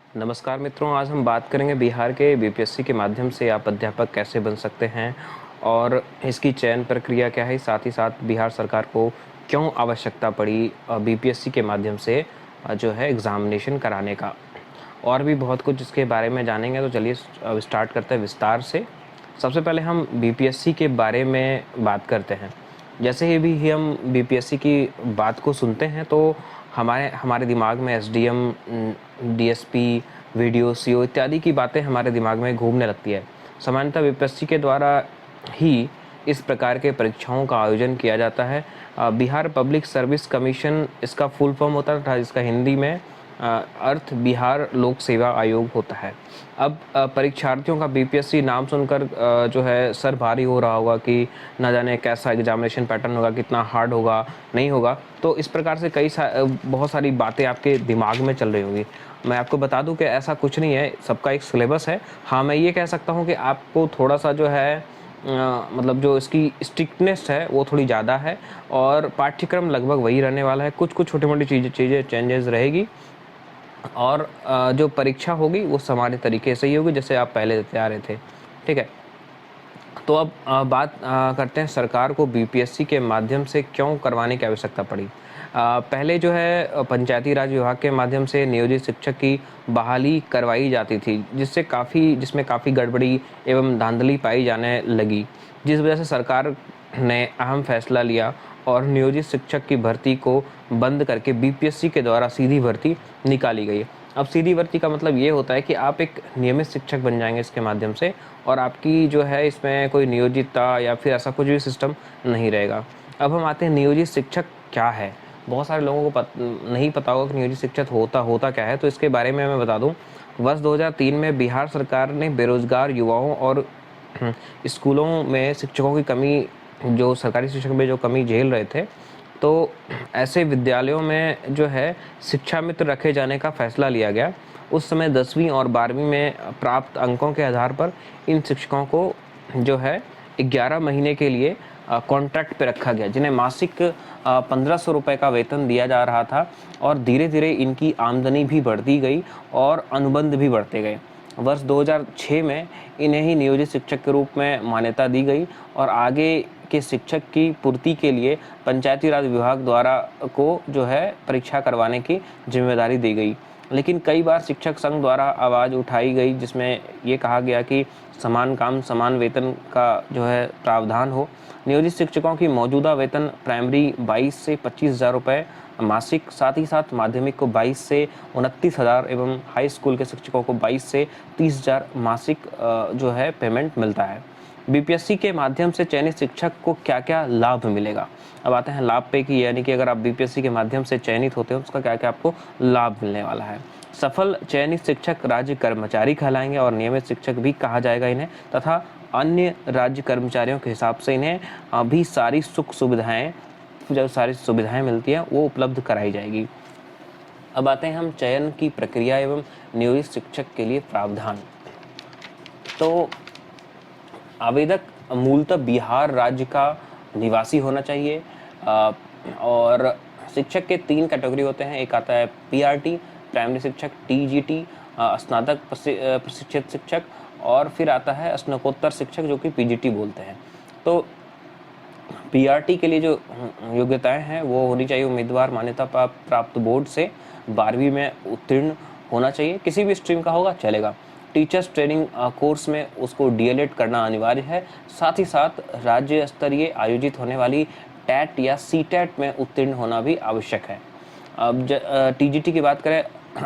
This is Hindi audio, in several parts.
नमस्कार मित्रों, आज हम बात करेंगे बिहार के बीपीएससी के माध्यम से आप अध्यापक कैसे बन सकते हैं और इसकी चयन प्रक्रिया क्या है। साथ ही साथ बिहार सरकार को क्यों आवश्यकता पड़ी बीपीएससी के माध्यम से जो है एग्ज़ामिनेशन कराने का, और भी बहुत कुछ इसके बारे में जानेंगे। तो चलिए अब स्टार्ट करते हैं विस्तार से। सबसे पहले हम बीपीएससी के बारे में बात करते हैं। जैसे ही भी हम बीपीएससी की बात को सुनते हैं तो हमारे हमारे दिमाग में एसडीएम, डीएसपी, वीडियो, सीओ इत्यादि की बातें हमारे दिमाग में घूमने लगती है। सामान्यतः बीपीएससी के द्वारा ही इस प्रकार के परीक्षाओं का आयोजन किया जाता है। बिहार पब्लिक सर्विस कमीशन इसका फुल फॉर्म होता था, जिसका हिंदी में अर्थ बिहार लोक सेवा आयोग होता है। अब परीक्षार्थियों का बीपीएससी नाम सुनकर जो है सर भारी हो रहा होगा कि ना जाने कैसा एग्जामिनेशन पैटर्न होगा, कितना हार्ड होगा, नहीं होगा। तो इस प्रकार से बहुत सारी बातें आपके दिमाग में चल रही होंगी। मैं आपको बता दूं कि ऐसा कुछ नहीं है, सबका एक सिलेबस है। हाँ, मैं ये कह सकता हूँ कि आपको थोड़ा सा जो है मतलब जो इसकी स्ट्रिक्टनेस है वो थोड़ी ज़्यादा है, और पाठ्यक्रम लगभग वही रहने वाला है। कुछ कुछ छोटी मोटी चीज़ें चेंजेस रहेगी, और जो परीक्षा होगी वो सामान्य तरीके से ही होगी जैसे आप पहले देते आ रहे थे। ठीक है, तो अब बात करते हैं सरकार को बीपीएससी के माध्यम से क्यों करवाने की आवश्यकता पड़ी। पहले जो है पंचायती राज विभाग के माध्यम से नियोजित शिक्षक की बहाली करवाई जाती थी, जिसमें काफ़ी गड़बड़ी एवं धांधली पाई जाने लगी, जिस वजह से सरकार ने अहम फैसला लिया और नियोजित शिक्षक की भर्ती को बंद करके बीपीएससी के द्वारा सीधी भर्ती निकाली गई। अब सीधी भर्ती का मतलब ये होता है कि आप एक नियमित शिक्षक बन जाएंगे इसके माध्यम से, और आपकी जो है इसमें कोई नियोजितता या फिर ऐसा कुछ भी सिस्टम नहीं रहेगा। अब हम आते हैं नियोजित शिक्षक क्या है। बहुत सारे लोगों को नहीं पता होगा कि नियोजित शिक्षक होता क्या है, तो इसके बारे में मैं बता दूं। वर्ष 2003 में बिहार सरकार ने बेरोजगार युवाओं और स्कूलों में शिक्षकों की कमी, जो सरकारी शिक्षक में जो कमी झेल रहे थे, तो ऐसे विद्यालयों में जो है शिक्षा मित्र रखे जाने का फैसला लिया गया। उस समय 10वीं और 12वीं में प्राप्त अंकों के आधार पर इन शिक्षकों को जो है 11 महीने के लिए कॉन्ट्रैक्ट पे रखा गया, जिन्हें मासिक 1500 रुपये का वेतन दिया जा रहा था, और धीरे धीरे इनकी आमदनी भी बढ़ती गई और अनुबंध भी बढ़ते गए। वर्ष 2006 में इन्हें ही नियोजित शिक्षक के रूप में मान्यता दी गई, और आगे के शिक्षक की पूर्ति के लिए पंचायती राज विभाग द्वारा को जो है परीक्षा करवाने की जिम्मेदारी दी गई। लेकिन कई बार शिक्षक संघ द्वारा आवाज़ उठाई गई, जिसमें ये कहा गया कि समान काम समान वेतन का जो है प्रावधान हो। नियोजित शिक्षकों की मौजूदा वेतन प्राइमरी 22 से 25,000 रुपये मासिक, साथ ही साथ माध्यमिक को 22 से 29,000 एवं हाई स्कूल के शिक्षकों को 22 से 30,000 मासिक जो है पेमेंट मिलता है। बीपीएससी के माध्यम से चयनित शिक्षक को क्या क्या लाभ मिलेगा। अब आते हैं लाभ पे कि यानी कि अगर आप बीपीएससी के माध्यम से चयनित होते हो, उसका क्या क्या आपको लाभ मिलने वाला है। सफल चयनित शिक्षक राज्य कर्मचारी कहलाएंगे, और नियमित शिक्षक भी कहा जाएगा इन्हें, तथा अन्य राज्य कर्मचारियों के हिसाब से इन्हें भी सारी सुख सुविधाएं, जो सारी सुविधाएं मिलती हैं वो उपलब्ध कराई जाएगी। अब आते हैं हम चयन की प्रक्रिया एवं नियोजित शिक्षक के लिए प्रावधान। तो आवेदक मूलतः बिहार राज्य का निवासी होना चाहिए, और शिक्षक के 3 कैटेगरी होते हैं। एक आता है पीआरटी प्राइमरी शिक्षक, टीजीटी स्नातक प्रशिक्षित शिक्षक, और फिर आता है स्नातकोत्तर शिक्षक जो कि पीजीटी बोलते हैं। तो पीआरटी के लिए जो योग्यताएं हैं वो होनी चाहिए, उम्मीदवार मान्यता प्राप्त बोर्ड से 12वीं में उत्तीर्ण होना चाहिए, किसी भी स्ट्रीम का होगा चलेगा। टीचर्स ट्रेनिंग कोर्स में उसको डीएलएड करना अनिवार्य है। साथ ही साथ राज्य स्तरीय आयोजित होने वाली टैट या सीटैट में उत्तीर्ण होना भी आवश्यक है। अब टीजीटी की बात करें,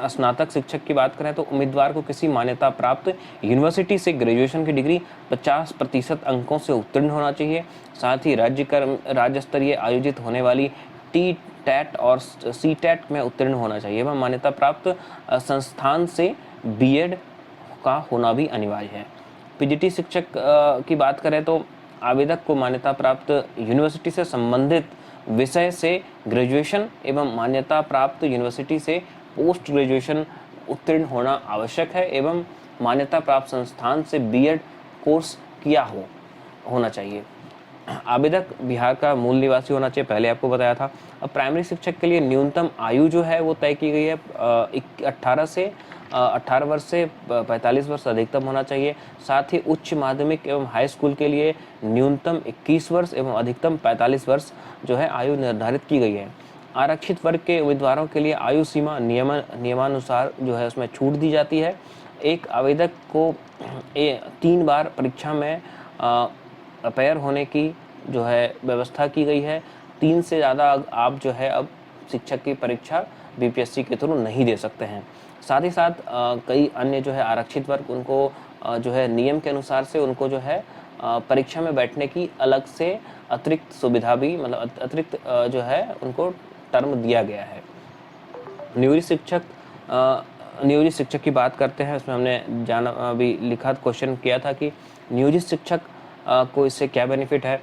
स्नातक शिक्षक की बात करें, तो उम्मीदवार को किसी मान्यता प्राप्त यूनिवर्सिटी से ग्रेजुएशन की डिग्री 50% अंकों से उत्तीर्ण होना चाहिए। साथ ही राज्य स्तरीय आयोजित होने वाली टी टैट और सी टैट में उत्तीर्ण होना चाहिए, एवं मान्यता प्राप्त संस्थान से बीएड का होना भी अनिवार्य है। पीजीटी शिक्षक की बात करें तो आवेदक को मान्यता प्राप्त यूनिवर्सिटी से संबंधित विषय से ग्रेजुएशन एवं मान्यता प्राप्त यूनिवर्सिटी से पोस्ट ग्रेजुएशन उत्तीर्ण होना आवश्यक है, एवं मान्यता प्राप्त संस्थान से बीएड कोर्स किया होना चाहिए। आवेदक बिहार का मूल निवासी होना चाहिए, पहले आपको बताया था। अब प्राइमरी शिक्षक के लिए न्यूनतम आयु जो है वो तय की गई है 18 वर्ष से 45 वर्ष अधिकतम होना चाहिए। साथ ही उच्च माध्यमिक एवं हाई स्कूल के लिए न्यूनतम 21 वर्ष एवं अधिकतम 45 वर्ष जो है आयु निर्धारित की गई है। आरक्षित वर्ग के उम्मीदवारों के लिए आयु सीमा नियमानुसार जो है उसमें छूट दी जाती है। एक आवेदक को 3 बार परीक्षा में अपेयर होने की जो है व्यवस्था की गई है। 3 से ज़्यादा आप जो है अब शिक्षक की परीक्षा बीपीएससी के थ्रू नहीं दे सकते हैं। साथ ही साथ कई अन्य जो है आरक्षित वर्ग उनको जो है नियम के अनुसार से उनको जो है परीक्षा में बैठने की अलग से अतिरिक्त सुविधा भी मतलब अतिरिक्त जो है उनको टर्म दिया गया है। नियोजित शिक्षक की बात करते हैं। उसमें हमने जाना अभी लिखा क्वेश्चन किया था कि नियोजित शिक्षक को इससे क्या बेनिफिट है।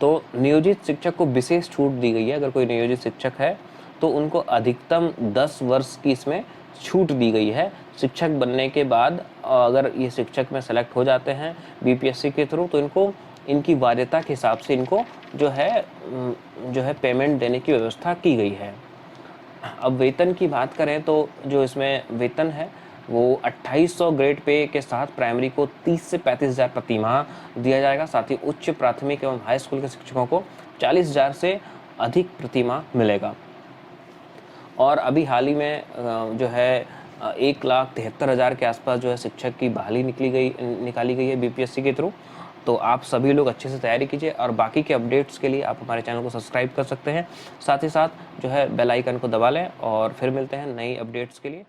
तो नियोजित शिक्षक को विशेष छूट दी गई है। अगर कोई नियोजित शिक्षक है तो उनको अधिकतम 10 वर्ष की इसमें छूट दी गई है। शिक्षक बनने के बाद अगर ये शिक्षक में सेलेक्ट हो जाते हैं बीपीएससी के थ्रू तो इनको इनकी वरीयता के हिसाब से इनको जो है पेमेंट देने की व्यवस्था की गई है। अब वेतन की बात करें तो जो इसमें वेतन है वो 2800 ग्रेड पे के साथ प्राइमरी को 30 से 35,000 प्रति माह दिया जाएगा। साथ ही उच्च प्राथमिक एवं हाई स्कूल के शिक्षकों को 40,000 से अधिक प्रति माह मिलेगा। और अभी हाल ही में जो है 1,73,000 के आसपास जो है शिक्षक की बहाली निकाली गई है बीपीएससी के थ्रू। तो आप सभी लोग अच्छे से तैयारी कीजिए और बाकी के अपडेट्स के लिए आप हमारे चैनल को सब्सक्राइब कर सकते हैं। साथ ही साथ जो है बेल आइकन को दबा लें और फिर मिलते हैं नई अपडेट्स के लिए।